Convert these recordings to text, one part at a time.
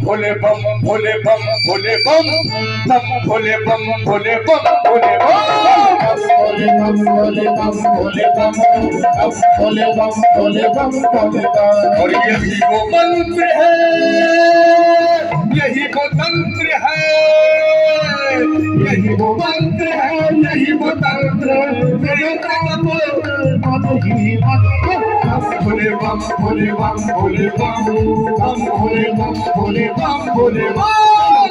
भोले बम भोले बम भोले बम भोले बम भोले बम भोले बम भोले बम भोले बम भोले बम भोले बम भोले बम। और यही वो मंत्र है, यही वो तंत्र है, यही वो मंत्र है, यही वो तंत्र है। भोले बम भोले बम भोले बम बम भोले बम भोले बम भोले बम।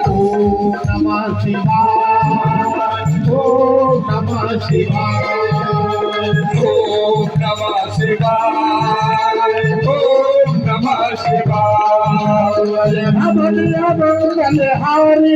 ओम नमः शिवाय, ओम नमः शिवाय, ओम नमः शिवाय, ओम नमः शिवाय। भले हरि